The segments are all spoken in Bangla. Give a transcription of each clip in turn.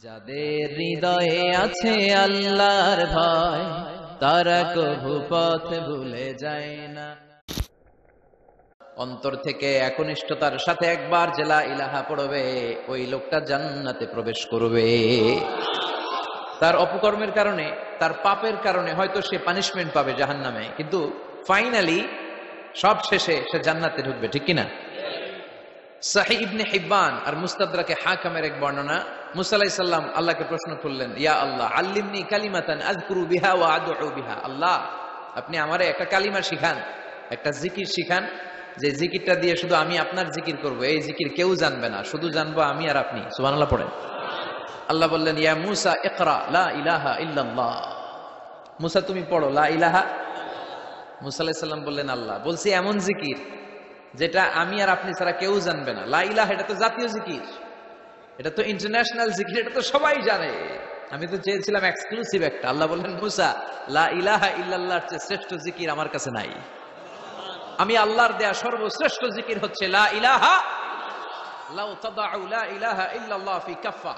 যাদের হৃদয়ে আছে আল্লাহর ভয় তারা কভু পথ ভুলে যায় না। অন্তর থেকে একনিষ্ঠতার সাথে একবার যে লা ইলাহা পড়বে ওই লোকটা জান্নাতে প্রবেশ করবে। তার অপকর্মের কারণে, তার পাপের কারণে হয়তো সে পানিশমেন্ট পাবে জাহান্নামে, কিন্তু ফাইনালি সব শেষে সে জান্নাতে ঢুকবে, ঠিক কিনা? সহিহ ইবনে হিব্বান আর মুস্তাদরাকে হাকিমের এক বর্ণনা, মুসা আলাইহিস সালাম আল্লাহকে প্রশ্ন করলেন, ইয়া আল্লাহ আল্লিমনি কালিমাতান আযকুরু বিহা ওয়া আদউ বিহা। আল্লাহ, আপনি আমারে একটা কালিমা শিখান, একটা জিকির শিখান, যে জিকিরটা দিয়ে শুধু আমি আপনার জিকির করব, এই জিকির কেউ জানবে না, শুধু জানবো আমি আর আপনি। সুবহানাল্লাহ পড়েন। আল্লাহ বললেন, ইয়া মুসা ইকরা লা ইলাহা ইল্লাল্লাহ। মুসা তুমি পড়ো লা ইলাহা। মুসা আলাইহিস সালাম বললেন, আল্লাহ বলছি এমন জিকির যেটা আমি আর আপনি ছাড়া কেউ জানবে না। লা ইলাহা এটা তো জাতীয় জিকির, এটা তো ইন্টারন্যাশনাল জিকির, এটা তো সবাই জানে। আমি তো চেয়েছিলাম এক্সক্লুসিভ একটা। আল্লাহ বললেন, মুসা লা ইলাহা ইল্লাল্লাহর চেয়ে শ্রেষ্ঠ জিকির আমার কাছে নাই। আমি আল্লাহর দেয়া সর্বশ্রেষ্ঠ জিকির হচ্ছে লা ইলাহা। লাউ তাদাউ লা ইলাহা ইল্লাল্লাহ ফি কাফা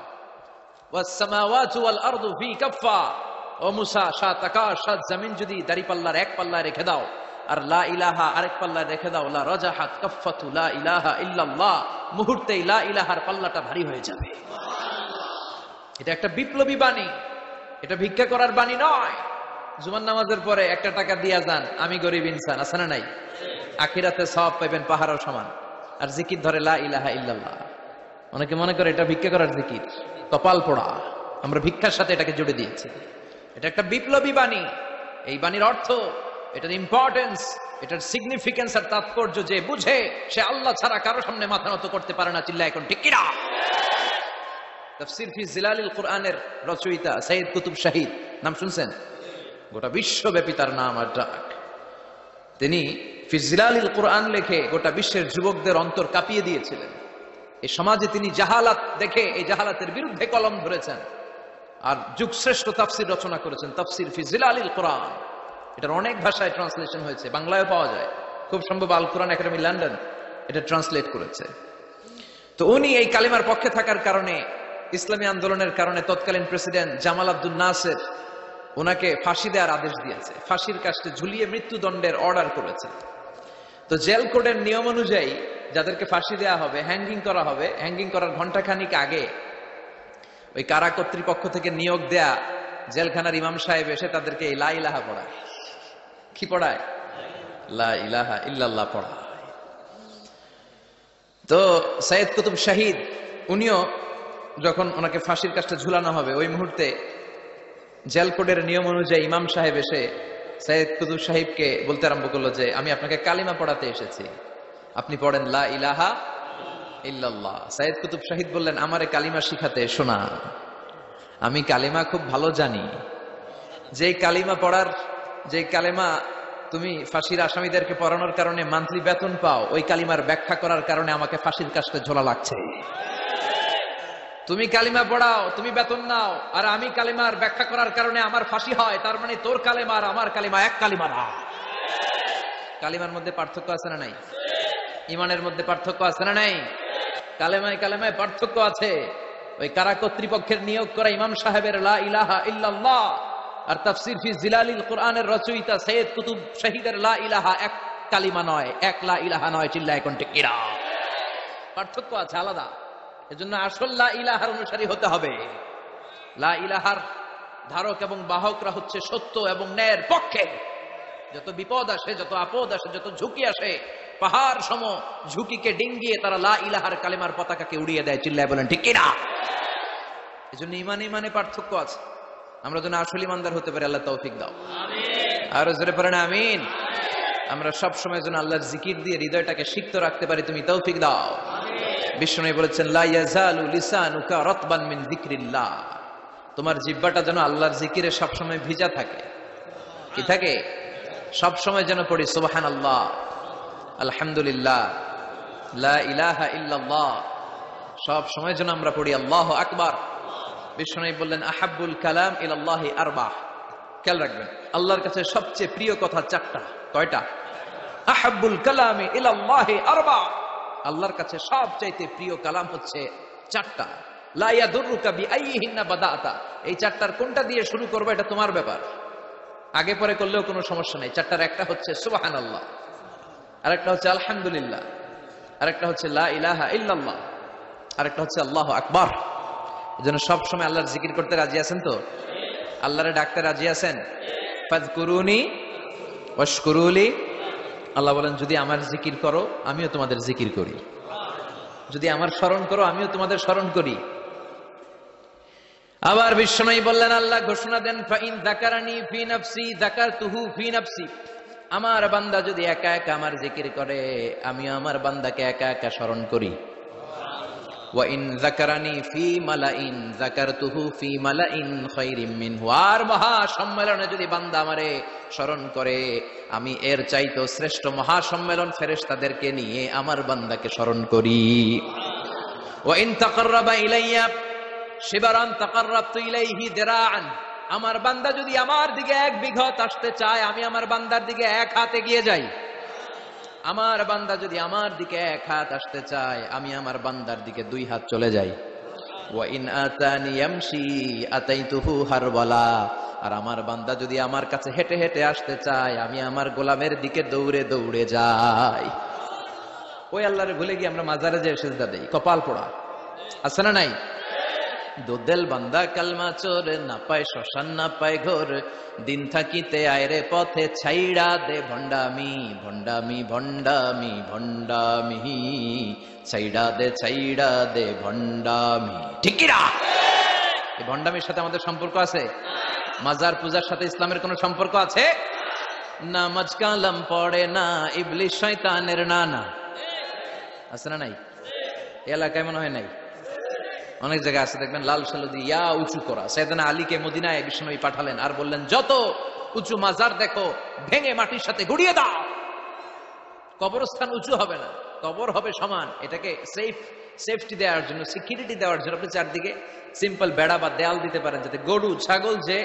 ওয়াস সামাওয়াতু ওয়াল আরদু ফি কাফা। ও মুসা, সাত আকাশ সাত জমিন যদি দাঁড়িপাল্লার এক পাল্লায় রেখে দাও আর লা ইলাহা আরেক পাল্লায় রেখে দাও, লা রাজাহাত কাফাতু লা ইলাহা ইল্লাল্লাহ, মুহূর্তেই লা ইলাহার পাল্লাটা ভারী হয়ে যাবে। এটা একটা বিপ্লবী বাণী, এটা ভিক্ষা করার বাণী নয়। জুমার নামাজের পরে একটা টাকা দিয়া যান, আমি গরিব ইনসান, আছে না নাই? আখিরাতে সওয়াব পাইবেন পাহাড়ের সমান। আর জিকির ধরে লা ইলাহা ইল্লাল্লাহ। অনেকে মনে করে এটা ভিক্ষা করার জিকির, কপাল পোড়া। আমরা ভিক্ষার সাথে এটাকে জুড়ে দিয়েছি। এটা একটা বিপ্লবী বাণী। এই বাণীর অর্থ, এটার ইম্পর্টেন্স, এটার সিগনিফিকেন্স আর তাৎপর্য যে বুঝে সে আল্লাহ ছাড়া কারো সামনে মাথা নত করতে পারে না। চিল্লা এখন ঠিক কিনা? তাফসীর ফি জিলালিল কুরআনের রচয়িতা সাইয়্যিদ কুতুব শাহিদ, নাম শুনছেন? গোটা বিশ্বব্যাপী তার নাম আর ডাক। তিনি ফি জিলালিল কুরআন লেখে গোটা বিশ্বের যুবকদের অন্তর কাঁপিয়ে দিয়েছিলেন। এই সমাজে তিনি জাহালাত দেখে এই জাহালাতের বিরুদ্ধে কলম ধরেছেন আর যুগশ্রেষ্ঠ তাফসীর রচনা করেছেন, তাফসীর ফি জিলালিল কুরআন। এটার অনেক ভাষায় ট্রান্সলেশন হয়েছে, বাংলায়ও পাওয়া যায়। খুব সম্ভব আল কোরআন একাডেমি লন্ডন এটা ট্রান্সলেট করেছে। তো উনি এই কালিমার পক্ষে থাকার কারণে, ইসলামী আন্দোলনের কারণে তৎকালীন প্রেসিডেন্ট জামাল আব্দুল নাসের ওনাকে ফাঁসি দেওয়ার আদেশ দিয়েছে, ফাঁসির কাস্টে ঝুলিয়ে মৃত্যুদণ্ডের অর্ডার করেছে। তো জেল কোডের নিয়ম অনুযায়ী যাদেরকে ফাঁসি দেওয়া হবে, হ্যাঙ্গিং করা হবে, হ্যাঙ্গিং করার ঘন্টাখানিক আগে ওই কারা কর্তৃপক্ষ থেকে নিয়োগ দেয়া জেলখানার ইমাম সাহেব এসে তাদেরকে এই লা ইলাহা পড়ায়। কি পড়ায়? লা ইলাহা ইল্লাল্লাহ পড়ায়। তো সাইয়্যিদ কুতুব শাহিদ উনিও যখন ওনাকে ফাঁসির কাস্টে ঝুলানো হবে, ওই মুহূর্তে জেল কোডের নিয়ম অনুযায়ী ইমাম সাহেব এসে সাইয়্যিদ কুতুব সাহেবকে বলতে আরম্ভ করলো যে আমি আপনাকে কালিমা পড়াতে এসেছি, আপনি পড়েন লা ইলাহা ইল্লাল্লাহ। সাইয়্যিদ কুতুব শাহিদ বললেন, আমারে কালিমা শিখাতে এসো না, আমি কালিমা খুব ভালো জানি। যে কালিমা তুমি ফাঁসির আসামিদেরকে পড়ানোর কারণে মান্থলি বেতন পাও, ওই কালিমার ব্যাখ্যা করার কারণে আমাকে ফাঁসির কাস্টে ঝোলা লাগছে। তুমি কালিমা পড়াও, তুমি বেতন নাও, আর আমি কালিমার ব্যাখ্যা করার কারণে আমার ফাঁসি হয়। তার মানে তোর কালিমা আর আমার কালিমা এক কালিমা না। কালিমার মধ্যে পার্থক্য আছে না নাই? ইমানের মধ্যে পার্থক্য আছে না নাই? কালেমায় কালেমায় পার্থক্য আছে। ওই কারা কর্তৃপক্ষের নিয়োগ করা ইমাম সাহেবের লা ইলাহা ইল্লাল্লাহ আর তাফসীর ফি জিলালিল কুরআনের রচয়িতা সাইয়্যিদ কুতুব শাহিদের লা ইলাহা এক কালিমা নয়, এক লা ইলাহা নয়। চিল্লা এখন ঠিক কিনা? পার্থক্য আছে, আলাদা। এজন্য আসল লা ইলাহার অনুসারী হতে হবে। লা ইলাহার ধারক এবং বাহকরা হচ্ছে সত্য এবং ন্যায়ের পক্ষে। যত বিপদ আসে, যত আপদ আসে, যত ঝুঁকি আসে, পাহাড় সম ঝুঁকিকে ডিঙ্গিয়ে তারা লা ইলাহার কালিমার পতাকাকে উড়িয়ে দেয়। চিল্লায় বলেন ঠিক কিনা? এজন্য ইমানে পার্থক্য আছে। আমরা যেন আসল ইমানদার হতে পারি, আল্লাহ তৌফিক দাও। আর জোরে পড়েন আমিন। আমরা সব সময় যেন আল্লাহর জিকির দিয়ে হৃদয়টাকে সিক্ত রাখতে পারি, তুমি তৌফিক দাও। বিষ্ণু বলেছেন, লা ইয়াজালু লিসানুকা রাতবান মিন যিকরিল্লাহ। তোমার জিহ্বাটা যেন আল্লাহর জিকিরে সব সময় ভিজা থাকে। কি থাকে? সব সময় যেন পড়ি সুবহানাল্লাহ, আলহামদুলিল্লাহ, লা ইলাহা ইল্লাল্লাহ। সব সময় যেন আমরা পড়ি আল্লাহু আকবার। বিষ্ণু বললেন, আহাব্বুল কালাম ইলাল্লাহি আরবা। খেয়াল রাখবেন, আল্লাহর কাছে সবচেয়ে প্রিয় কথা চারটা। কয়টা? আহাব্বুল কালামি ইলাল্লাহি আরবা। আল্লাহর কাছে সবচাইতে প্রিয় কালাম হচ্ছে চারটা। লা ইয়াদুররুকা বিআইয়িহিন্না বাদাতা, এই চারটার কোনটা দিয়ে শুরু করবে এটা তোমার ব্যাপার, আগে পরে করলেও কোনো সমস্যা নেই। চারটার একটা হচ্ছে সুবহানাল্লাহ, আরেকটা হচ্ছে আলহামদুলিল্লাহ, আরেকটা হচ্ছে লা ইলাহা ইল্লাল্লাহ, আরেকটা হচ্ছে আল্লাহু আকবার। এজন্য সব সময় আল্লাহর জিকির করতে রাজি আছেন তো? আল্লাহরে ডাকতে রাজি আছেন? ফাযকুরুনি ওয়াশকুরুলি। আল্লাহ বলেন যদি আমার জিকির করো আমিও তোমাদের জিকির করি, যদি আমার স্মরণ করো আমিও তোমাদের স্মরণ করি। আবার বিশ্বনবী বললেন, আল্লাহ ঘোষণা দেন, ফাইন যাকারানি ফি নাফসি যাকারতুহু ফি নাফসি, আমার বান্দা যদি একা একা আমার জিকির করে আমিও আমার বান্দাকে একা একা স্মরণ করি। ওয়া ইন যাকারানি ফি মালাইন যাকারতুহু ফি মালাইন খায়রিম মিনহু, আর মহা সম্মেলনে যদি বান্দা আমারে স্মরণ করে আমি এর চাইতো শ্রেষ্ঠ মহা সম্মেলন ফেরেশতাদেরকে নিয়ে আমার বান্দাকে স্মরণ করি। ওয়া ইন তাকাররাবা ইলাইয়া শিবরান তাকাররাবতু ইলাইহি দিরাআন, আমার বান্দা যদি আমার দিকে এক বিঘত আসতে চায় আমি আমার বান্দার দিকে এক হাত এগিয়ে যাই। আমার বান্দা যদি আমার দিকে এক হাত আসতে চায় আমি আমার বান্দার দিকে দুই হাত চলে যাই। ওয়া ইন আতানি ইয়ামশি আতাইতুহু হারওয়ালা, আর আমার বান্দা যদি আমার কাছে হেঁটে হেঁটে আসতে চায় আমি আমার গোলামের দিকে দৌড়ে দৌড়ে যাই। ওই আল্লাহরে ভুলে গিয়ে আমরা মাজারে যে সিজদা দেই, কপাল পোড়া আছে না নাই? দোদেল বান্দা কালমা চোর, না পায় শ্মশান না পায় ঘোর, দিন থাকিতে আয়রে পথে ছাইড়া দে ভণ্ডামি ভণ্ডামি ভণ্ডামি ভণ্ডামি, ছাইড়া দে ভণ্ডামি। ঠিক কি না? এই ভণ্ডামির সাথে আমাদের সম্পর্ক আছে? মাজার পূজার সাথে ইসলামের কোনো সম্পর্ক আছে? নামাজ কালাম পড়ে না ইবলিশ শয়তানের নানা, আছে না নাই? এলাকায় মনে হয় নাই, অনেক জায়গায় আছে দেখবেন লাল সালু ইয়া উঁচু করা। সাইয়েদনা আলীকে মদিনায় বিশ্বনবী পাঠালেন আর বললেন যত উঁচু মাজার দেখো ভেঙে মাটির সাথে গুড়িয়ে দাও। কবরস্থান উঁচু হবে না, কবর হবে সমান। এটাকে সেফটি দেওয়ার জন্য, সিকিউরিটি দেওয়ার জন্য আপনি চারদিকে সিম্পল বেড়া বা দেয়াল দিতে পারেন যাতে গরু ছাগল যে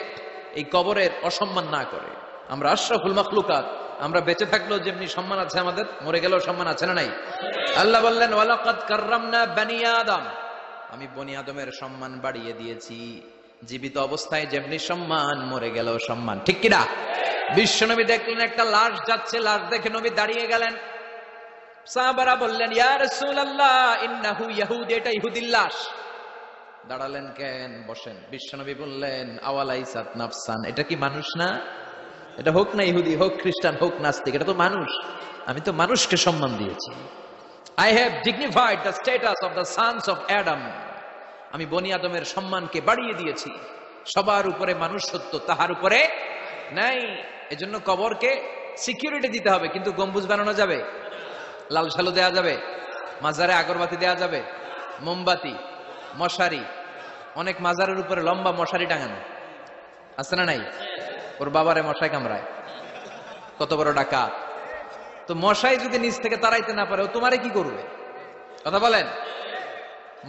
এই কবরের অসম্মান না করে। আমরা আশরাফুল মাখলুকাত, আমরা বেঁচে থাকলেও যেমনি সম্মান আছে আমাদের, মরে গেলেও সম্মান আছে না নাই? আল্লাহ বললেন ওয়ালাকাদ কাররামনা বানি আদম, আমি বনি আদমের সম্মান বাড়িয়ে দিয়েছি। জীবিত অবস্থায় যেমনি সম্মান, মরে গেলেও সম্মান। ঠিক কিনা? বিশ্বনবী দেখলেন একটা লাশ যাচ্ছে, লাশ দেখে নবী দাঁড়িয়ে গেলেন। সাহাবারা বললেন ইয়া রাসূলুল্লাহ ইন্নাহু ইয়াহুদি, এটা ইহুদির লাশ। দাঁড়ালেন কেন? বসেন। বিশ্বনবী বললেন আওয়ালাইসাত নাফসান, এটা কি মানুষ না? এটা হোক না ইহুদি, হোক খ্রিস্টান, হোক নাস্তিক, এটা তো মানুষ। আমি তো মানুষকে সম্মান দিয়েছি। I have dignified the status of the sons of Adam. আমি বনি আদমের সম্মানকে বাড়িয়ে দিয়েছি। সবার উপরে মানুষ সত্য, তাহার উপরে নাই। এজন্য কবরকে সিকিউরিটি দিতে হবে, কিন্তু গম্বুজ বানানো যাবে, লাল সালু দেয়া যাবে, মাজারে আগরবাতি দেয়া যাবে, মোমবাতি, মশারি। অনেক মাজারের উপরে লম্বা মশারি টাঙানো আছে না নাই? ওর বাবারে মশাই কামড়ায়, কত বড় ডাকাত। তো মশাই যদি নিচ থেকে তাড়াইতে না পারে ও তোমারে কি করবে? কথা বলেন।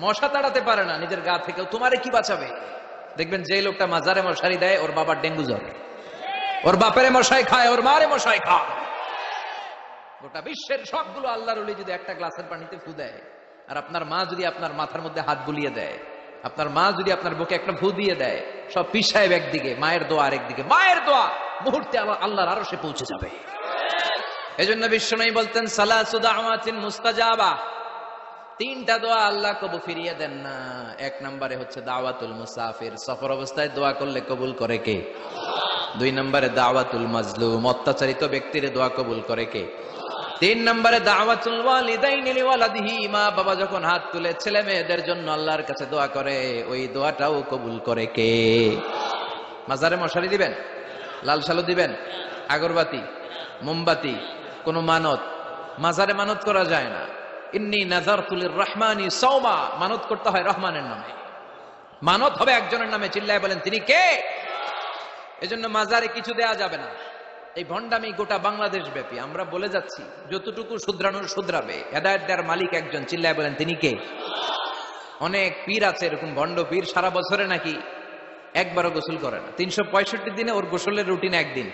মশা তাড়াতে পারে না নিজের গা থেকে, তোমারে কি বাঁচাবে? দেখবেন যে লোকটা মাজারে মশারি দেয় ওর বাবার ডেঙ্গু জ্বর, ওর বাপেরে মশাই খায়, ওর মারে মশাই খায়। গোটা বিশ্বের সবগুলো আল্লাহর ওলি যদি একটা গ্লাসের পানিতে ফু দেয়, আর আপনার মা যদি আপনার মাথার মধ্যে হাত বুলিয়ে দেয়, আপনার মা যদি আপনার বুকে একটা ফু দিয়ে দেয়, সব পীর সাহেব একদিকে, মায়ের দোয়া আরেকদিকে। মায়ের দোয়া মুহূর্তে আল্লাহর আরশে পৌঁছে যাবে। এজন্য বিশ্বনবী বলতেন সালাসু দাওয়াতিন মুস্তাজাবা, তিনটা দোয়া আল্লাহ কবুল ফিরিয়ে দেন না। এক নম্বরে হচ্ছে দাওয়াতুল মুসাফির, সফর অবস্থায় দোয়া করলে কবুল করে কে? দুই নম্বরে দাওয়াতুল মাজলুম, অত্যাচারিত ব্যক্তির দোয়া কবুল করে কে? তিন নম্বরে দাওয়াতুল ওয়ালিদাইনি লিওয়ালাদিহি, মা বাবা যখন হাত তুলে ছেলে মেয়েদের জন্য আল্লাহর কাছে দোয়া করে, ওই দোয়াটাও কবুল করে কে? মাজারে মশারি দিবেন, লাল সালু দিবেন, আগরবাতি, মোমবাতি, কোন মানত মাজারে মানত করা যায় না। ইন্নী নাযারতু লিররহমানি সাওমা, মানত করতে হয় রহমানের নামে। মানত হবে একজনের নামে, চিল্লায় বলেন তিনি কে? এজন্য মাজারে কিছু দেয়া যাবে না। এই ভণ্ডামি গোটা বাংলাদেশ ব্যাপী, আমরা বলে যাচ্ছি যতটুকু শুধরানোর শুধরাবে। হেদায়েত দেওয়ার মালিক একজন, চিল্লায় বলেন তিনি কে? অনেক পীর আছে এরকম ভণ্ড পীর, সারা বছরে নাকি একবারও গোসল করে না, 365 দিনে ওর গোসলের রুটিন একদিন,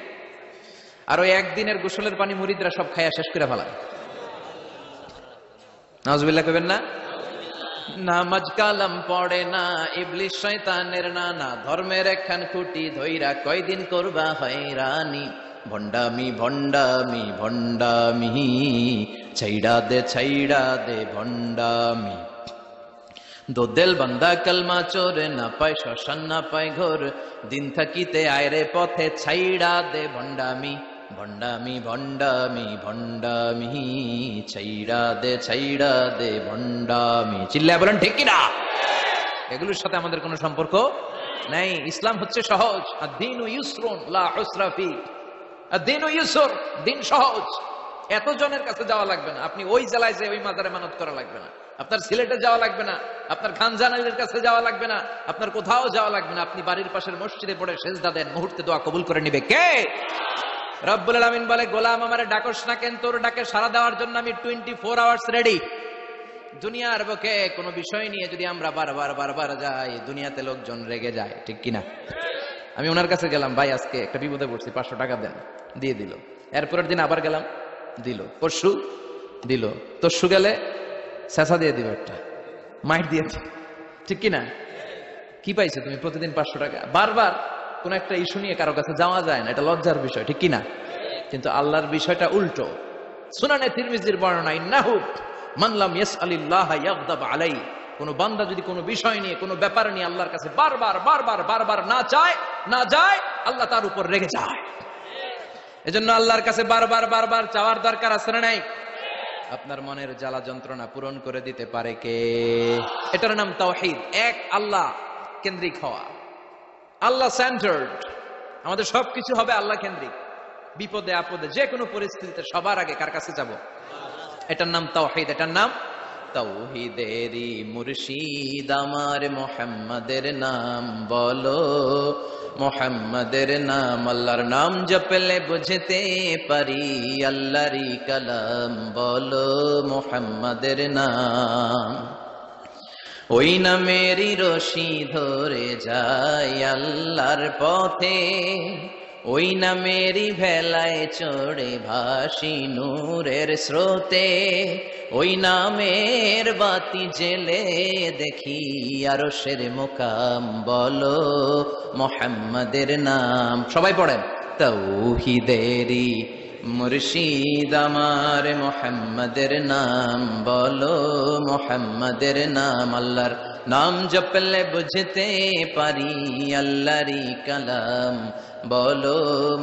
আর ওই একদিনের গোসলের পানি মুরিদরা সব খাইয়া শেষ করে ফেলায়। নাউজুবিল্লাহ কইবেন না? নামাজ কালাম পড়ে না, ইবলিস শয়তানের নানা, ধর্মের একখান খুঁটি ধইরা কয়দিন করবা হয়রানি। ভণ্ডামি ভণ্ডামি ভণ্ডামি, ছাইড়া দে ভণ্ডামি। দোদেল বান্দা কালমা চোরে, না পায় শ্মশান না পায় ঘোর, দিন থাকিতে আয়রে পথে ছাইড়া দে ভণ্ডামি। ভণ্ডামি ভণ্ডামি ভণ্ডামি, ছাইড়া দে ভণ্ডামি। চিল্লায় বলেন ঠিক কিনা? এগুলোর সাথে আমাদের কোনো সম্পর্ক নাই। ইসলাম হচ্ছে সহজ। আদ-দীনু ইউসরুন লা উসরা ফি। আদ-দীনু ইউসর, দিন সহজ। এত জনের কাছে যাওয়া লাগবে না, আপনি ওই জেলায় যে ওই মাজারে মানত করা লাগবে না, আপনার সিলেটে যাওয়া লাগবে না, আপনার খানজানালির কাছে যাওয়া লাগবে না, আপনার কোথাও যাওয়া লাগবে না। আপনি বাড়ির পাশের মসজিদে পড়ে সেজদা দেন, মুহূর্তে দোয়া কবুল করে নিবে কে? রব্বুল আলামিন বলে, গোলাম আমারে ডাকস না কেন? তোর ডাকে সাড়া দেওয়ার জন্য আমি 24 আওয়ার্স রেডি। দুনিয়ার বুকে কোনো বিষয় নিয়ে যদি আমরা বারবার যাই, দুনিয়াতে লোকজন রেগে যায়, ঠিক কিনা? আমি ওনার কাছে গেলাম, ভাই আজকে একটা বিপদে পড়ছি, 500 টাকা দেন, দিয়ে দিল। এরপরের দিন আবার গেলাম, দিল। পরশু দিল, তরশু গেলে শেষা দিয়ে দিল, একটা মাইট দিয়েছে, ঠিক কিনা? কি পাইছো তুমি? প্রতিদিন 500 টাকা। বারবার কোন একটা ইস্যু নিয়ে কারো কাছে যাওয়া যায় না, এটা লজ্জার বিষয়, ঠিক কিনা? কিন্তু আল্লাহর বিষয়টা উল্টো। সুনানে তিরমিজির বর্ণনা, ইন্নাহু মান লাম ইয়াসআলিল্লাহ ইয়াগদাব আলাইহি। কোন বান্দা যদি কোনো বিষয় নিয়ে, কোনো ব্যাপার নিয়ে আল্লাহর কাছে বারবার না যায়, আল্লাহ তার উপর রেগে যায়। এজন্য আল্লাহর কাছে বারবার চাওয়ার দরকার আছে না নাই? আপনার মনের জ্বালা যন্ত্রণা পূরণ করে দিতে পারে কে? এটার নাম তাওহীদ। এক আল্লাহ কেন্দ্রিক হওয়া, আল্লাহ সেন্টার্ড। আমাদের সবকিছু হবে আল্লাহ কেন্দ্রিক। বিপদে আপদে যে কোনো পরিস্থিতিতে সবার আগে কার কাছে যাব? এটার নাম তাওহীদ। এটার নাম তাওহীদেরই মুর্শিদ আমার মুহাম্মাদের নাম বলো, মুহাম্মাদের নাম। আল্লাহর নাম জপলে বুঝতে পারি আল্লাহরই কালাম বলো, মুহাম্মাদের নাম। ওই নামেরই রশি ধরে যায় আল্লাহর পথে, ওই নামেরই ভেলায় চড়ে ভাসি নূরের স্রোতে, ওই নামের বাতি জেলে দেখি আরশের মুকাম বলো, মুহাম্মাদের নাম। সবাই পড়েন, তাওহীদেরই মুর্শিদ আমার মুহাম্মাদের নাম বলো, মুহাম্মাদের নাম। আল্লাহর নাম জপলে বুঝতে পারি আল্লাহরই কালাম বলো,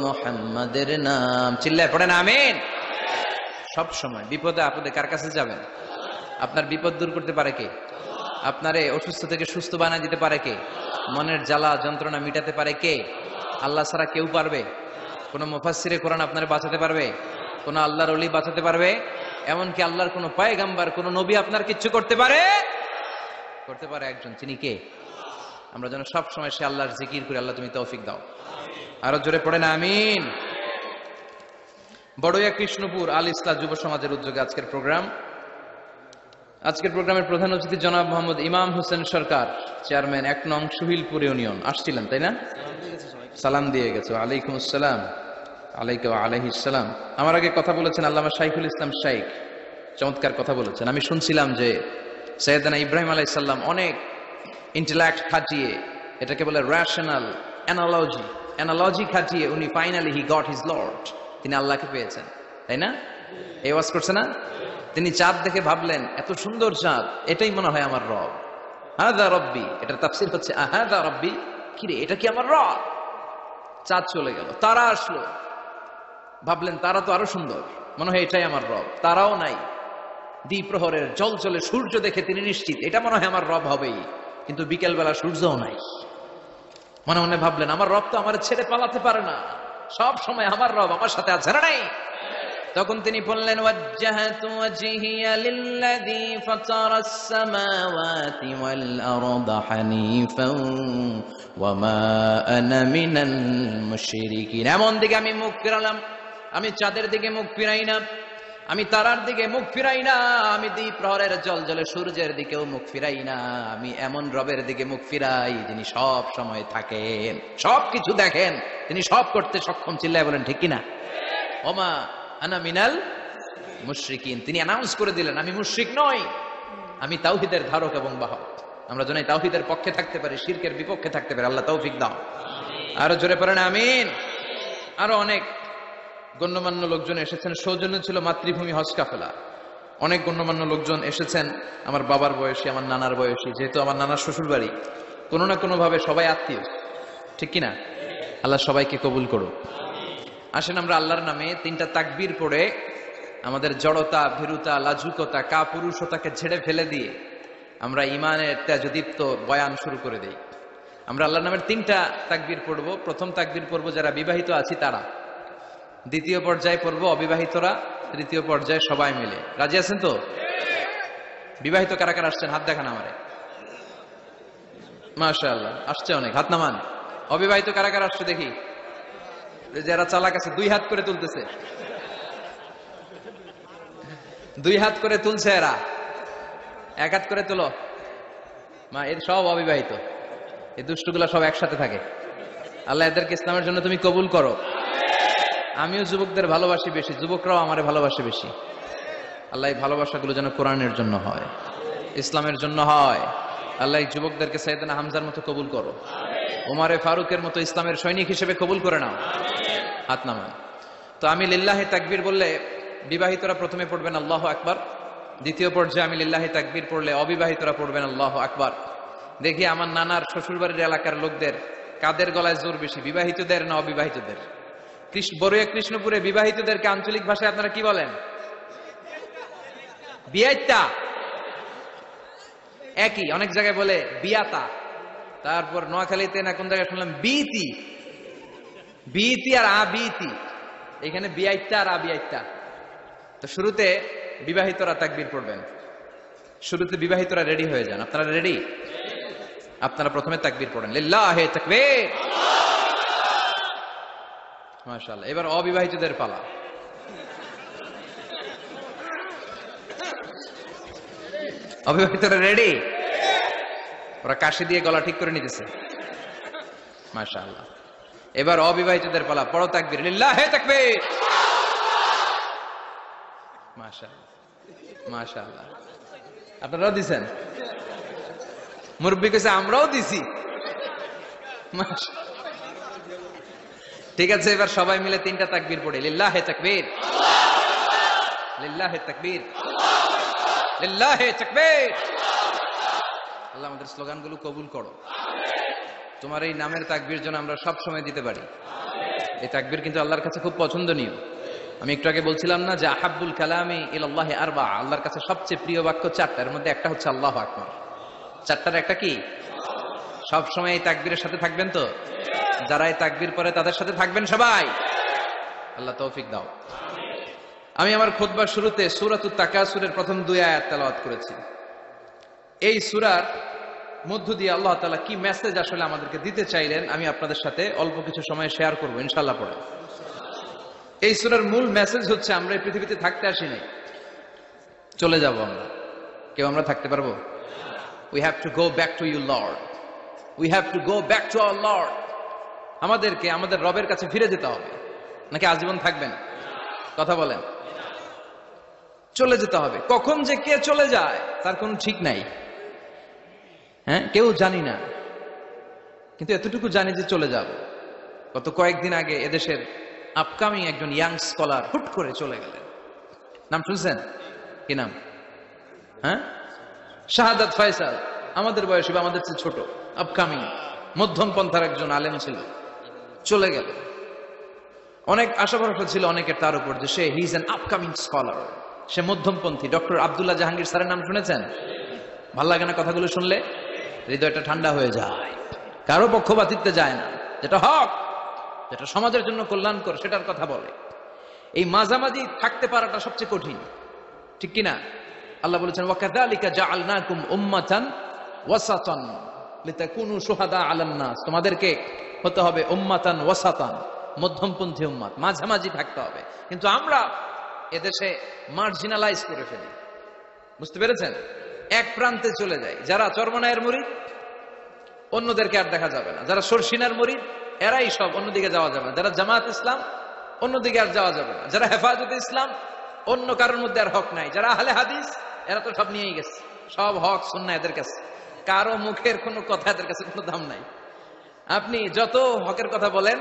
মুহাম্মাদের নাম। চিল্লায় পড়েন আমিন। সব সময় বিপদে আপদে কার কাছে যাবেন? আপনার বিপদ দূর করতে পারে কে? আপনারে অসুস্থ থেকে সুস্থ বানিয়ে দিতে পারে কে? মনের জ্বালা যন্ত্রণা মিটাতে পারে কে? আল্লাহ ছাড়া কেউ পারবে? কোন মুফাসসিরে কোরআন আপনারে বাঁচাতে পারবে? কোন আল্লাহর ওলি বাঁচাতে পারবে? এমনকি আল্লাহর কোন পয়গাম্বার, কোন নবী আপনার কিচ্ছু করতে পারে? করতে পারে একজন, তিনি কে? আমরা যেন সব সময় সে আল্লাহর জিকির করি। আল্লাহ তুমি তৌফিক দাও। আরো জোরে পড়েন আমিন। বড়ইয়া কৃষ্ণপুর আল ইসলাহ যুব সমাজের উদ্যোগে আজকের প্রোগ্রামের প্রধান অতিথি জনাব মোহাম্মদ ইমাম হোসেন সরকার, চেয়ারম্যান 1 নং সুহিলপুর ইউনিয়ন, আসছিলেন তাই না? সালাম দিয়ে গেছে। ওয়ালাইকুম আসসালাম। আলাইহিস সালাম। আমার আগে কথা বলেছেন আল্লামা শাইখুল ইসলাম শাইখ, চমৎকার কথা বলেছেন। আমি শুনছিলাম যে সৈয়দনা ইব্রাহিম আলাইহিস সালাম অনেক ইন্টেলেক্ট খাটিয়ে, এটাকে বলে রেশনাল অ্যানালজি খাটিয়ে উনি finally he got his Lord, তিনি আল্লাহকে পেয়েছেন, তাই না? এই ওয়াজ করছে না? তিনি চাঁদ দেখে ভাবলেন, এত সুন্দর চাঁদ, এটাই মনে হয় আমার রব। হাদা রব্বি, এটার তাফসীর হচ্ছে আহাদা রব্বি, কি রে এটা কি আমার রব? চাঁদ চলে গেল, তারা আসলো, ভাবলেন তারা তো আরো সুন্দর, মনে হয় এটাই আমার রব। তারাও নাই, দ্বিপ্রহরের জলজলে সূর্য দেখে তিনি নিশ্চিত এটা মনে হয় আমার রব হবেই। কিন্তু বিকেল বেলা সূর্যও নাই। মনে মনে ভাবলেন আমার রব তো আমার ছেড়ে পালাতে পারে না, সব সময় আমার রব আমার সাথে আছে না নাই? তখন তিনি বললেন, ওয়াজ্জাহাতু ওয়াজহিয়া লিল্লাযী ফাতারাস সামাওয়াতি ওয়াল আরদা হানিফান ওয়া মা আনা মিনাল মুশরিকিন। এমন দিকে আমি মুখ ফিরালাম, আমি চাঁদের দিকে মুখ ফিরাই না, আমি তারার দিকে মুখ ফিরাই না, আমি দ্বিপ্রহরের জলজলে সূর্যের দিকেও মুখ ফিরাই না, আমি এমন রবের দিকে মুখ ফিরাই যিনি সব সময় থাকেন, সবকিছু দেখেন, তিনি সব করতে সক্ষম। চিল্লায় বলেন ঠিক কিনা? ওমা আনা মিনাল মুশরিকিন, তিনি অ্যানাউন্স করে দিলেন আমি মুশরিক নই, আমি তাওহীদের ধারক এবং বাহক। আমরা যেন এই তাওহীদের পক্ষে থাকতে পারি, শিরকের বিপক্ষে থাকতে পারি। আল্লাহ তৌফিক দাও। আরো জোরে পড়েন আমিন। আরো অনেক গণ্যমান্য লোকজন এসেছেন। সৌজন্য ছিল মাতৃভূমি হজ কাফেলা। অনেক গণ্যমান্য লোকজন এসেছেন, আমার বাবার বয়সী, আমার নানার বয়সী, যেহেতু আমার নানার শ্বশুর বাড়ি, কোনো না কোনো ভাবে সবাই আত্মীয়, ঠিক কিনা? আল্লাহ সবাইকে কবুল করুক। আসেন আমরা আল্লাহর নামে তিনটা তাকবীর পড়ে আমাদের জড়তা, ভীরুতা, লাজুকতা, কাপুরুষতাকে ঝেড়ে ফেলে দিয়ে আমরা ইমানের তেজদীপ্ত বয়ান শুরু করে দেই। আমরা আল্লাহর নামের তিনটা তাকবীর পড়বো। প্রথম তাকবীর পড়বো যারা বিবাহিত আছি তারা, দ্বিতীয় পর্যায়ে পড়বো অবিবাহিতরা, তৃতীয় পর্যায়ে সবাই মিলে। রাজি আছেন তো? বিবাহিত কারা কারা আসছেন হাত দেখান আমারে। মাশাআল্লাহ, আসছে অনেক, হাত নামান। অবিবাহিত কারা কারা আসছে দেখি। যারা চালাক আছে 2 হাত করে তুলতেছে, 2 হাত করে তুলছে এরা, 1 হাত করে তুলো। মা এর সব অবিবাহিত, এই দুষ্টগুলা সব একসাথে থাকে। আল্লাহ এদেরকে ইসলামের জন্য তুমি কবুল করো। আমিও যুবকদের ভালোবাসি বেশি, যুবকরাও আমারে ভালোবাসে বেশি। আল্লাহ এই ভালোবাসাগুলো যেন কোরআনের জন্য হয়, ইসলামের জন্য হয়। আল্লাহ এই যুবকদেরকে সাইয়েদনা হামজার মতো কবুল করো, ওমরে ফারুকের মতো ইসলামের সৈনিক হিসেবে কবুল করে নাও। হাত নামান। তো আমি লিল্লাহি তাকবীর বললে বিবাহিতরা প্রথমে পড়বেন আল্লাহু আকবার, দ্বিতীয় পর্যায়ে আমি লিল্লাহি তাকবীর পড়লে অবিবাহিতরা পড়বেন আল্লাহু আকবার। দেখি আমার নানার শ্বশুরবাড়ির এলাকার লোকদের কাদের গলায় জোর বেশি, বিবাহিতদের না অবিবাহিতদের? বড়ুয়া কৃষ্ণপুরে বিবাহিতদেরকে আঞ্চলিক ভাষায় আপনারা কি বলেন? বিয়াইতা। একই, অনেক জায়গায় বলে বিয়াতা। তারপর নোয়াখালীতে না কোন জায়গায় শুনলাম বিতি, বিতি আর আবিতি। এখানে বিয়াইতা আর আবিয়াইতা। তো শুরুতে বিবাহিতরা তাকবীর পড়বেন। শুরুতে বিবাহিতরা রেডি হয়ে যান। আপনারা রেডি? আপনারা প্রথমে তাকবীর পড়েন, লিল্লাহি তাকবীর। মাশাআল্লাহ। এবার অবিবাহিতদের পালা। অবিবাহিতরা রেডি? ওরা কাশি দিয়ে গলা ঠিক করে নিতেছে। মাশাআল্লাহ। এবার অবিবাহিতদের পালা, পড়ো তাকবীর, লিল্লাহি তাকবীর। মাশাআল্লাহ, মাশাআল্লাহ। আপনারাও দিছেন? মুরব্বি কইছে আমরাও দিছি। ঠিক আছে, এবার সবাই মিলে তিনটা তাকবীর পড়ে, লিল্লাহি তাকবীর, লিল্লাহি তাকবীর, লিল্লাহি তাকবীর। আল্লাহ আমাদের স্লোগানগুলো কবুল করো। তোমার এই নামের তাকবীর যেন আমরা সব সময় দিতে পারি। এই তাকবীর কিন্তু আল্লাহর কাছে খুব পছন্দনীয়। আমি একটু আগে বলছিলাম না যে আহাব্বুল কালামি ইলাল্লাহি আরবা, আল্লাহর কাছে সবচেয়ে প্রিয় বাক্য 4টা, এর মধ্যে একটা হচ্ছে আল্লাহু আকবার। 4টার একটা কি? সব সময় এই তাকবীরের সাথে থাকবেন তো? যারা এই তাকবীর পড়ে তাদের সাথে থাকবেন সবাই। আল্লাহ তৌফিক দাও। আমি আমার খুতবার শুরুতে সূরাতুত তাকাসুরের প্রথম 2 আয়াত তেলাওয়াত করেছি। এই সূরার মধ্য দিয়ে আল্লাহ তাআলা কি মেসেজ আসলে আমাদেরকে দিতে চাইলেন আমি আপনাদের সাথে অল্প কিছু সময় শেয়ার করব ইনশাআল্লাহ পড়ে। এই সূরার মূল মেসেজ হচ্ছে আমরা এই পৃথিবীতে থাকতে আসিনি, চলে যাব আমরা। কেউ আমরা থাকতে পারবো? We have to go back to you Lord. We have to go back to our Lord. আমাদেরকে আমাদের রবের কাছে ফিরে যেতে হবে। নাকি আজীবন থাকবেন? কথা বলেন। চলে যেতে হবে। কখন যে কে চলে যায় তার কোনো ঠিক নাই। হ্যাঁ, কেউ জানি না, কিন্তু এতটুকু জানি যে চলে যাব। গত কয়েকদিন আগে এদেশের আপকামিং একজন ইয়াং স্কলার হুট করে চলে গেলেন। নাম শুনছেন? কি নাম? হ্যাঁ, শাহাদাত ফয়সাল। আমাদের বয়সী বা আমাদের চেয়ে ছোট, আপকামিং মধ্যম পন্থার একজন আলেম ছিল, চলে গেল। অনেক আশা ভরসা ছিল অনেকের তার উপর যে he is an upcoming scholar, সে মধ্যমপন্থী। ডক্টর আব্দুল্লাহ জাহাঙ্গীর স্যারের নাম শুনেছেন? ভাল লাগে না কথাগুলো শুনলে? হৃদয়টা ঠান্ডা হয়ে যায়। কারো পক্ষপাতিত্বে যায় না, যেটা হক, যেটা সমাজের জন্য কল্যাণকর সেটার কথা বলে। এই মাঝামাঝি থাকতে পারাটা সবচেয়ে কঠিন, ঠিক কিনা? আল্লাহ বলেছেন ওয়াকাযালিকা জাআলনাকুম উম্মাতান ওয়াসাতান লিতাকুনু শুহাদা আলান নাস। তোমাদেরকে হতে হবে উম্মাতান ওয়াসাতান, মধ্যমপন্থী উম্মাত, মাঝামাঝি থাকতে হবে। কিন্তু আমরা এদেশে মার্জিনালাইজ করে ফেলি, বুঝতে পেরেছেন? এক প্রান্তে চলে যাই। যারা চরমনায়ের মুরিদ অন্যদেরকে আর দেখা যাবে না, যারা সরসিনার মুরিদ এরাই সব, অন্যদিকে যাওয়া যাবে না। যারা জামাত ইসলাম অন্যদিকে আর যাওয়া যাবে না। যারা হেফাজতে ইসলাম অন্য কারোর মধ্যে আর হক নাই। যারা আহলে হাদিস এরা তো সব নিয়েই গেছে। সব হক সুন্নাহ এদের কাছে, কারো মুখের কোনো কথা এদের কাছে কোনো দাম নাই। আপনি যত হকের কথা বলেন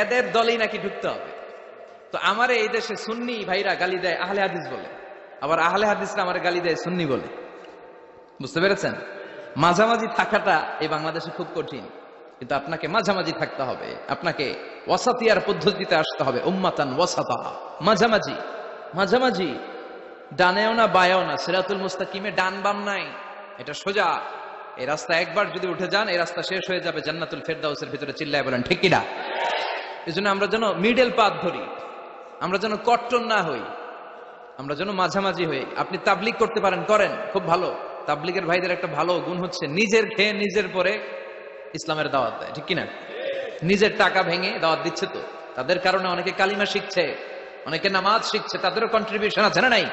এদের দলেই নাকি ঢুকতে হবে। তো আমার এই দেশে সুন্নি ভাইরা গালি দেয় আহলে হাদিস বলে, আবার আহলে হাদিসরা আমার গালি দেয় সুন্নি বলে। বুঝতে পেরেছেন? মাঝামাঝি থাকাটা এই বাংলাদেশে খুব কঠিন, কিন্তু আপনাকে মাঝামাঝি থাকতে হবে, আপনাকে ওয়াসাতিয়ার পদ্ধতিতে আসতে হবে। উম্মাতান ওয়াসাতা, মাঝামাঝি। মাঝামাঝি, ডানেও না বায়েও না, সিরাতুল মুস্তাকিমে ডান বাম নাই, এটা সোজা। এই রাস্তা একবার যদি উঠে যান এই রাস্তা শেষ হয়ে যাবে জান্নাতুল ফেরদাউসের ভিতরে। চিল্লায় বলেন ঠিক কিনা? এজন্য আমরা যেন মিডল পাথ ধরি, আমরা যেন কট্টর না হই, আমরা যেন মাঝামাঝি হই। আপনি তাবলিগ করতে পারেন, করেন, খুব ভালো। তাবলিগের ভাইদের একটা ভালো গুণ হচ্ছে নিজের খেয়ে নিজের পরে ইসলামের দাওয়াত দেয়, ঠিক কিনা? নিজের টাকা ভেঙে দাওয়াত দিচ্ছে, তো তাদের কারণে অনেকে কালিমা শিখছে, অনেকে নামাজ শিখছে, তাদেরও কন্ট্রিবিউশন আছে না নাই?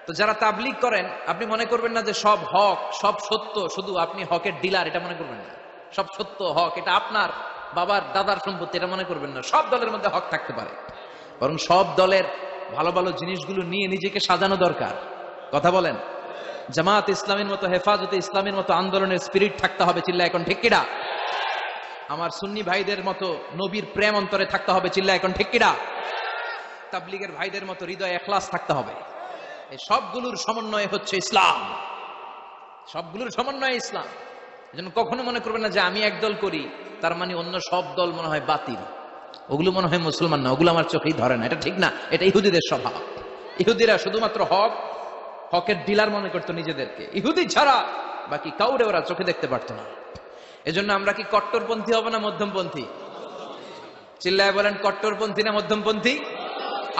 তো যারা তাবলিগ করেন, আপনি মনে করবেন না যে সব হক সব সত্য, শুধু আপনি হকের ডিলার, এটা মনে করবেন না। সব সত্য হক এটা আপনার বাবার দাদার সম্পত্তি, এটা মনে করবেন না। সব দলের মধ্যে হক থাকতে পারে, বরং সব দলের ভালো ভালো জিনিসগুলো নিয়ে নিজেকে সাজানো দরকার। কথা বলেন? জামাত ইসলামের মতো, হেফাজতে ইসলামের মতো আন্দোলনের স্পিরিট থাকতে হবে। চিল্লা এখন ঠিক কিনা? আমার সুন্নি ভাইদের মতো নবীর প্রেম অন্তরে থাকতে হবে। চিল্লা এখন ঠিক কিনা? তাবলিগের ভাইদের মতো হৃদয়ে ইখলাস থাকতে হবে। এই সবগুলোর সমন্বয় হচ্ছে ইসলাম, সবগুলোর সমন্বয় ইসলাম। এজন্য কখনো মনে করবেন না যে আমি একদল করি তার মানে অন্য সব দল মনে হয় বাতিল, ওগুলো মনে হয় মুসলমান না, ওগুলো আমার চোখেই ধরে না। এটা ঠিক না, এটা ইহুদিদের স্বভাব। ইহুদিরা শুধুমাত্র হকের ডিলার মনে করতো নিজেদেরকে, ইহুদি ছাড়া বাকি কাউরে ওরা চোখে দেখতে পারতো না। এজন্য আমরা কি কট্টরপন্থী হব না মধ্যমপন্থী? চিল্লায় বলেন কট্টরপন্থী না মধ্যমপন্থী?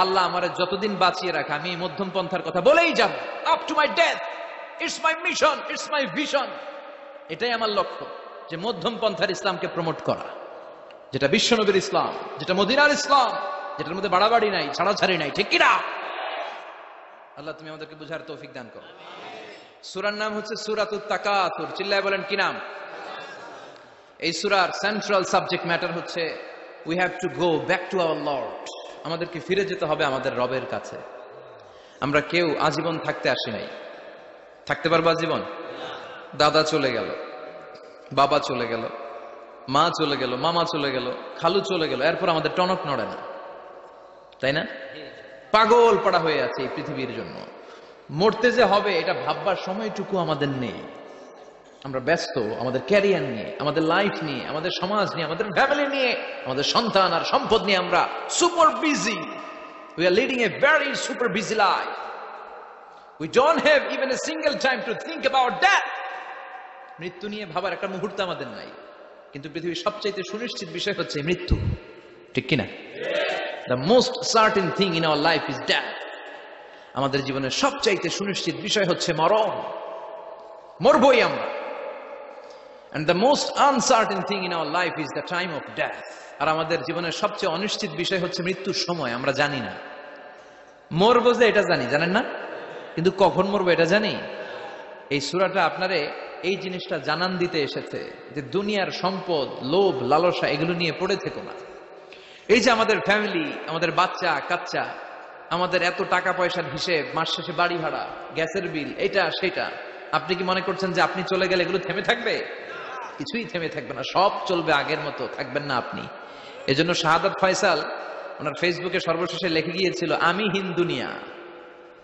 আল্লাহ আমারে যতদিন বাঁচিয়ে রাখে আমি এই মধ্যম পন্থার কথা বলেই যাব, up to my death. It's my mission, it's my vision. এটাই আমার লক্ষ্য, যে মধ্যম পন্থার ইসলামকে প্রমোট করা, যেটা বিশ্বনবীর ইসলাম, যেটা মদিনার ইসলাম, যেটার মধ্যে বাড়াবাড়ি নাই, ছাড়াছাড়ি নাই, ঠিক কিনা? আল্লাহ তুমি আমাদেরকে বুঝার তৌফিক দান করো। সূরার নাম হচ্ছে সূরাতুত তাকাসুর। চিল্লায় বলেন কি নাম? এই সূরার সেন্ট্রাল সাবজেক্ট ম্যাটার হচ্ছে we have to go back to our Lord. আমাদেরকে ফিরে যেতে হবে আমাদের রবের কাছে। আমরা কেউ আজীবন থাকতে আসি নাই। থাকতে পারবো আজীবন? দাদা চলে গেল, বাবা চলে গেল, মা চলে গেল, মামা চলে গেল, খালু চলে গেল, এরপর আমাদের টনক নড়ে না, তাই না? পাগল পাড়া হয়ে আছে এই পৃথিবীর জন্য। মরতে যে হবে এটা ভাববার সময়টুকু আমাদের নেই। আমরা ব্যস্ত আমাদের ক্যারিয়ার নিয়ে, আমাদের লাইফ নিয়ে, আমাদের সমাজ নিয়ে, আমাদের ফ্যামিলি নিয়ে, আমাদের সন্তান আর সম্পদ নিয়ে আমরা super busy. We are leading a very super busy life. We don't have even a single time to think about that. মৃত্যু নিয়ে ভাবার একটা মুহূর্ত আমাদের নাই। কিন্তু পৃথিবীর সবচাইতে সুনিশ্চিত বিষয় হচ্ছে মৃত্যু, ঠিক কিনা? The most certain thing in our life is death. আমাদের জীবনের সবচাইতে সুনিশ্চিত বিষয় হচ্ছে মরণ, মরবই আমরা। And the most uncertain thing in our life is the time of death. আর আমাদের জীবনের সবচেয়ে অনিশ্চিত বিষয় হচ্ছে মৃত্যুর সময়। আমরা জানি না মরবো, যে এটা জানি, জানেন না? কিন্তু কখন মরবো এটা জানি। এই সূরাটা আপনারে এই জিনিসটা জানান দিতে এসেছে যে দুনিয়ার সম্পদ, লোভ, লালসা এগুলো নিয়ে পড়ে থেকো না। এই যে আমাদের ফ্যামিলি, আমাদের বাচ্চা কাচ্চা, আমাদের এত টাকা পয়সার হিসেব, মাস শেষে বাড়ি ভাড়া, গ্যাসের বিল, এটা সেটা, আপনি কি মনে করছেন যে আপনি চলে গেলে এগুলো থেমে থাকবে? কিছুই থেমে থাকবে না, সব চলবে আগের মতো, থাকবেন না আপনি। এজন্য শাহাদাত ফয়সাল ওনার ফেসবুকে সর্বশেষে লিখে গিয়েছিল, আমি হীন দুনিয়া,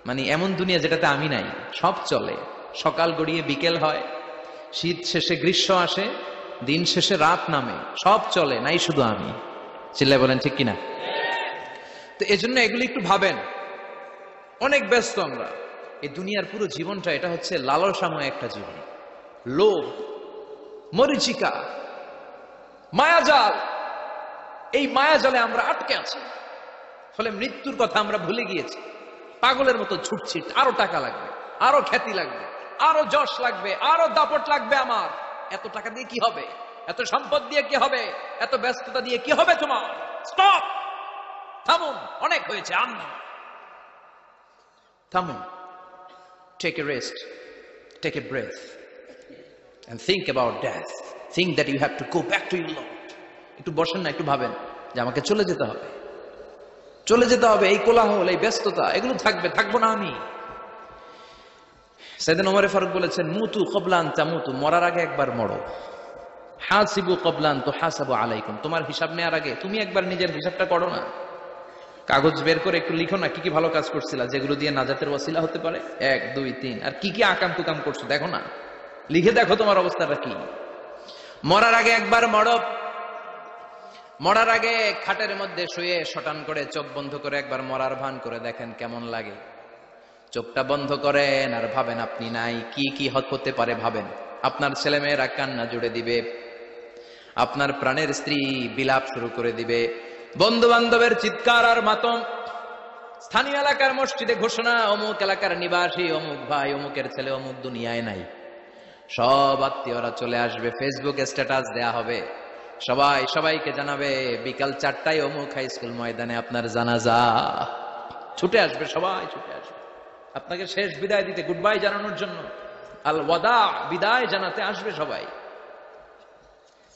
মানে এমন দুনিয়া যেটাতে আমি নাই। সব চলে, সকাল গড়িয়ে বিকেল হয়, শীত শেষে গ্রীষ্ম আসে, দিন শেষে রাত নামে, সব চলে, নাই শুধু আমি। চিল্লায় বলেন ঠিক কিনা? তো এজন্য এগুলি একটু ভাবেন। অনেক ব্যস্ত আমরা। এই দুনিয়ার পুরো জীবনটা এটা হচ্ছে লালসাময় একটা জীবন। লোভ, মরিচিকা, মায়াজাল, এই মায়াজালে আমরা আটকে আছি। ফলে মৃত্যুর কথা আমরা ভুলে গিয়েছি, পাগলের মতো ছুটছি। আরো টাকা লাগবে, আরো খ্যাতি লাগবে, আরো যশ লাগবে, আরো দাপট লাগবে আমার। এত টাকা দিয়ে কি হবে? এত সম্পদ দিয়ে কি হবে? এত ব্যস্ততা দিয়ে কি হবে তোমার? স্টপ, থামুন, অনেক হয়েছে, আর না, থামুন। Take a rest, take a breath and think about death. Think that you have to go back to your Lord. একটু বসেন না, একটু ভাবেন যে আমাকে চলে যেতে হবে, চলে যেতে হবে। এই কোলাহল, এই ব্যস্ততা এগুলো থাকবে, থাকবো না আমি। সাইয়েদনা ওমর ফারুক বলেছেন, মুতু ক্বাবলা আন তামুতু, মরার আগে একবার মরো। হাসিবু ক্বাবলা আন তুহাসাবু আলাইকুম, তোমার হিসাব নেওয়ার আগে তুমি একবার নিজের হিসাবটা করো না। কাগজ বের করে একটু লিখো না, কি কি ভালো কাজ করছিলা যেগুলো দিয়ে নাজাতের ওয়াসিলা হতে পারে, 1 2 3, আর কি কি আকাম তুকাম করছো দেখো না, লিখে দেখো তোমার অবস্থাটা কি। মরার আগে একবার মরো। মরার আগে খাটের মধ্যে শুয়ে শটান করে চোখ বন্ধ করে একবার মরার ভান করে দেখেন কেমন লাগে। চোখটা বন্ধ করেন আর ভাবেন আপনি নাই, কি কি হতে পারে ভাবেন। আপনার ছেলে মেয়েরা কান্না জুড়ে দিবে, আপনার প্রাণের স্ত্রী বিলাপ শুরু করে দিবে, বন্ধু বান্ধবের চিৎকার আর মাতম, স্থানীয় এলাকার মসজিদে ঘোষণা, অমুক এলাকার নিবাসী অমুক ভাই অমুকের ছেলে অমুক দুনিয়ায় নাই। সব আত্মীয়রা চলে আসবে, ফেসবুকে স্ট্যাটাস দেয়া হবে, সবাই সবাইকে জানাবে বিকাল 4টায় অমুক হাই স্কুল ময়দানে আপনার জানাজা। ছুটে আসবে, সবাই ছুটে আসবে আপনাকে শেষ বিদায় দিতে, গুড বাই জানানোর জন্য, আল ওয়াদা, বিদায় জানাতে আসবে সবাই।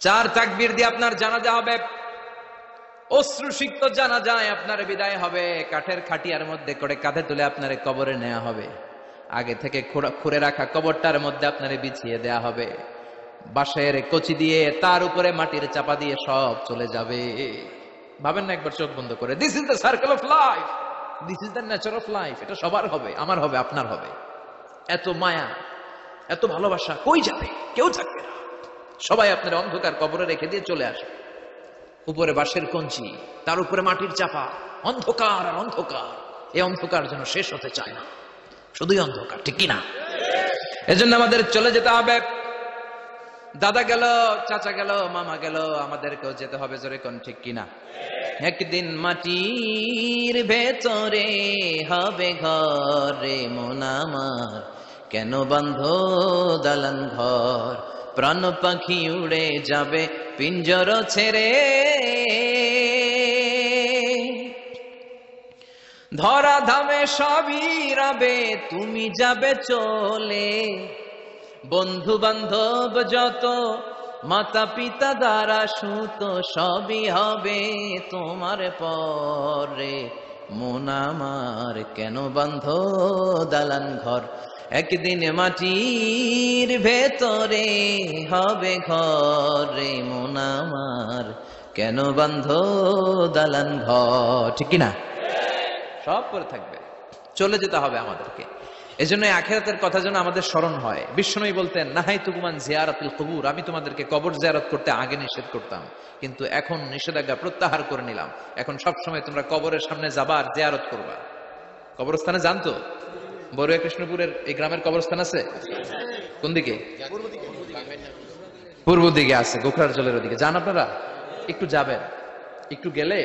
4 তাকবীর দিয়ে আপনার জানাজা হবে, অশ্রুসিক্ত জানাজায় আপনার বিদায় হবে। কাঠের খাটিয়ার মধ্যে করে কাঁধে তুলে আপনার কবরে নেওয়া হবে, আগে থেকে খুঁড়ে রাখা কবরটার মধ্যে আপনার বিছিয়ে দেয়া হবে, বাঁশের কচি দিয়ে তার উপরে মাটির চাপা দিয়ে সব চলে যাবে। ভাবেন না একবার চোখ বন্ধ করে, this is the circle of life, this is the nature of life. এটা সবার হবে, আমার হবে, আপনার হবে। এত মায়া, এত ভালোবাসা কই যাবে? কেউ থাকবে না, সবাই আপনার অন্ধকার কবরে রেখে দিয়ে চলে আসবে। উপরে বাঁশের কঞ্চি, তার উপরে মাটির চাপা, অন্ধকার আর অন্ধকার। এই অন্ধকার যেন শেষ হতে চায় না, শুধুই অন্ধকার, ঠিক কিনা? এজন্য আমাদের চলে যেতে হবে। দাদা গেল, চাচা গেল, মামা গেল, আমাদেরকেও যেতে হবে, জোরে কোন ঠিক কিনা? একদিন মাটির ভেতরে হবে ঘর রে মন আমার, কেন বান্ধ দালান ঘর, প্রাণ পাখি উড়ে যাবে পিঞ্জর ছেড়ে, ধরা ধামে সবই রবে তুমি যাবে চলে, বন্ধু বান্ধব যত মাতা পিতা দ্বারা সুত সবই হবে তোমার পরে মন আমার, কেন বান্ধ দালান ঘর, একদিন মাটির ভেতরে হবে ঘর রে মন আমার, কেন বান্ধ দালান ঘর, ঠিক কিনা? সব করে থাকবে, চলে যেতে হবে আমাদেরকে। এজন্য আখিরাতের কথা যেন আমাদের স্মরণ হয়। বিশ্বনবী বলতেন, নাহাইতুকুম আন জিয়ারাতিল কুবুর, আমি তোমাদেরকে কবর জিয়ারত করতে আগে নিষেধ করতাম, কিন্তু এখন নিষেধাজ্ঞা প্রত্যাহার করে নিলাম। এখন সব সময় তোমরা কবরের সামনে যাবা আর জিয়ারত করবা। কবরস্থানে জানতো বড়ুয়া কৃষ্ণপুরের এই গ্রামের কবরস্থান আছে কোন দিকে? পূর্ব দিকে আছে, গোখরার জলের ওদিকে। যান আপনারা, একটু যাবেন, একটু গেলে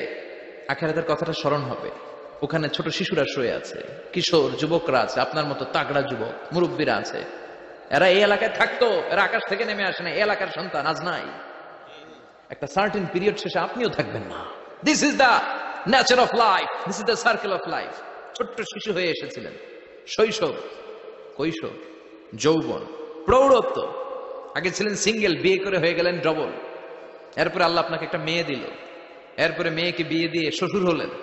আখিরাতের কথাটা স্মরণ হবে। ওখানে ছোট শিশুরা শুয়ে আছে, কিশোর যুবকরা আছে, আপনার মতো তাগড়া যুবক মুরব্বীরা আছে। এরা এই এলাকায় থাকতো, এরা আকাশ থেকে নেমে আসে না, এই এলাকার সন্তান আজ নাই। একটা সার্টেন পিরিয়ড শেষে আপনিও থাকবেন না। This is the nature of life, this is the circle of life. ছোট্ট শিশু হয়ে এসেছিলেন, শৈশব, কৈশোর, যৌবন, প্রৌঢ়ত্ব। আগে ছিলেন সিঙ্গেল, বিয়ে করে হয়ে গেলেন ডবল। এরপরে আল্লাহ আপনাকে একটা মেয়ে দিল, এরপরে মেয়েকে বিয়ে দিয়ে শ্বশুর হলেন,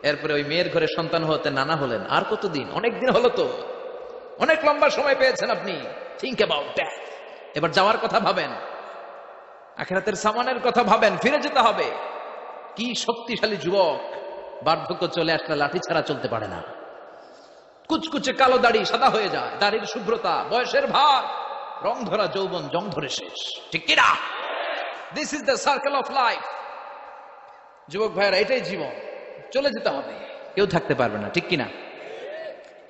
এরপরে ওই মেয়ের ঘরে সন্তান হতে নানা হলেন। আর কতদিন? অনেক দিন হলো তো, অনেক লম্বা সময় পেয়েছেন আপনি। Think about that. এবার যাওয়ার কথা ভাবেন, আখিরাতের সামানের কথা ভাবেন, ফিরে যেতে হবে। কি শক্তিশালী যুবক, বার্ধক্য চলে আসলে লাঠি ছাড়া চলতে পারে না। কুচকুচে কালো দাড়ি সাদা হয়ে যায়, দাড়ির শুভ্রতা, বয়সের ভার, রং ধরা যৌবন জং ধরে শেষ, ঠিক কিনা? This is the circle of life. যুবক ভাইয়েরা, এটাই জীবন, চলে যেতে হবে, কেউ থাকতে পারবে না, ঠিক কিনা?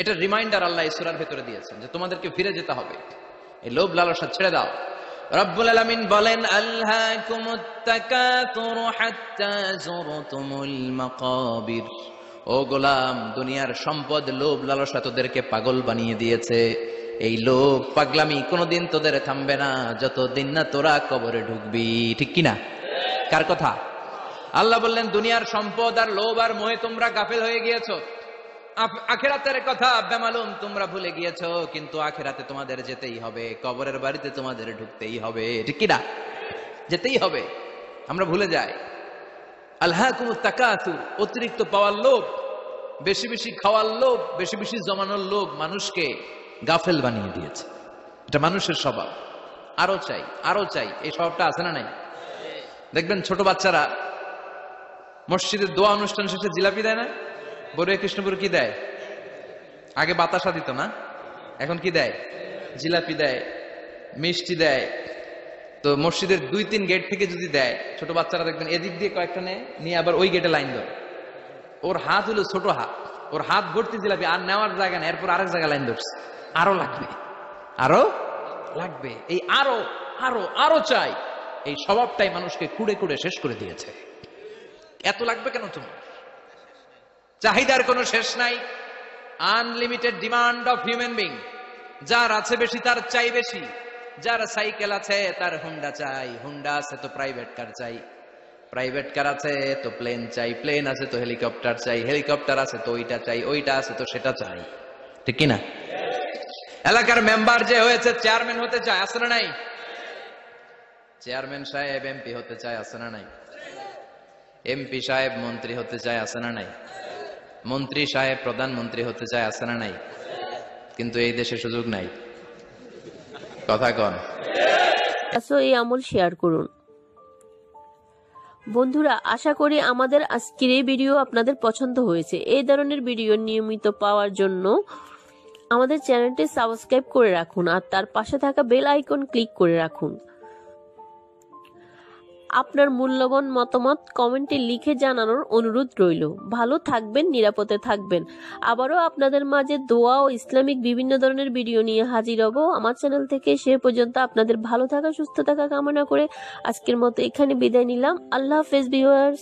এটা রিমাইন্ডার আল্লাহ এই সূরার ভেতরে দিয়েছেন যে তোমাদেরকে ফিরে যেতে হবে। এই লোভ লালসা ছেড়ে দাও। রব্বুল আলামিন বলেন, আলহাকুমুত তাকাতুরু হাত্তা যুরতুমুল মাকাবির। ও গোলাম, দুনিয়ার সম্পদ, লোভ লালসা তোদেরকে পাগল বানিয়ে দিয়েছে। এই লোভ পাগলামি কোনোদিন তোদের থামবে না যতদিন না তোরা কবরে ঢুকবি, ঠিক কিনা? কার কথা? আল্লাহ বললেন, দুনিয়ার সম্পদ আর লোভ আর মোহে তোমরা গাফেল হয়ে গিয়েছো। আখিরাতের কথা বেমালুম তোমরা ভুলে গিয়েছো। কিন্তু আখিরাতে তোমাদের যেতেই হবে, কবরের বাড়িতে তোমাদের ঢুকতেই হবে, ঠিক কিনা? যেতেই হবে, আমরা ভুলে যাই। আলহাকুমুত তাকাতুর, অতিরিক্ত পাওয়ার লোভ, বেশি বেশি খাওয়ার লোভ, বেশি বেশি জমানোর লোভ মানুষকে গাফেল বানিয়ে দিয়েছে। এটা মানুষের স্বভাব, আরো চাই আরো চাই, এই স্বভাবটা আছে না নাই? দেখবেন ছোট বাচ্চারা মসজিদের দোয়া অনুষ্ঠান শেষে জিলাপি দেয় না? বড়ুয়া কৃষ্ণপুর কি দেয়? আগে বাতাসা দিত না, এখন কি দেয়? জিলাপি দেয়, মিষ্টি দেয়। তো মসজিদের 2-3 গেট থেকে যদি দেয়, ছোট বাচ্চারা দেখবেন এদিক দিয়ে কয়েকটা নিয়ে আবার ওই গেটে লাইন ধরে। ওর হাত হলো ছোট হাত, ওর হাত ভর্তি জিলাপি, আর নেওয়ার জায়গা নেই, এরপর আরেক জায়গায় লাইন ধরছে, আরো লাগবে আরো লাগবে, এই আরো আরো আরো চাই, এই স্বভাবটাই মানুষকে কুড়ে কুড়ে শেষ করে দিয়েছে। এত লাগবে কেন তোমার? চাহিদার কোনো শেষ নাই। Unlimited demand of human being. যার আছে বেশি তার চাই বেশি। যার সাইকেল আছে তার হুন্ডা চাই, হুন্ডা আছে তো প্রাইভেট কার চাই, প্রাইভেট কার আছে তো প্লেন চাই, প্লেন আছে তো হেলিকপ্টার চাই, হেলিকপ্টার আছে তো ওইটা চাই, ওইটা আছে তো সেটা চাই। ঠিক কিনা? এলাকার মেম্বার যে হয়েছে চেয়ারম্যান হতে চায়, আছে না নাই? চেয়ারম্যান সাহেব এমপি হতে চায়, আছে না নাই? এমপি সাহেব মন্ত্রী হতে চায়, আছে না নাই? মন্ত্রী সাহেব প্রধানমন্ত্রী হতে চায়, আছে না নাই? কিন্তু এই দেশে সুযোগ নাই। কথা কন। এই আমল শেয়ার করুন বন্ধুরা। আশা করি আমাদের আজকের এই ভিডিও আপনাদের পছন্দ হয়েছে। এই ধরনের ভিডিও নিয়মিত পাওয়ার জন্য আমাদের চ্যানেলটি সাবস্ক্রাইব করে রাখুন আর তার পাশে থাকা বেল আইকন ক্লিক করে রাখুন। আপনার মূল্যবান মতামত কমেন্টে লিখে জানানোর অনুরোধ রইল। ভালো থাকবেন, নিরাপদে থাকবেন। আবারও আপনাদের মাঝে দোয়া ও ইসলামিক বিভিন্ন ধরনের ভিডিও নিয়ে হাজির হব আমার চ্যানেল থেকে। সে পর্যন্ত আপনাদের ভালো থাকা, সুস্থ থাকা কামনা করে আজকের মতো এখানে বিদায় নিলাম। আল্লাহ হাফেজ ভিউয়ার্স।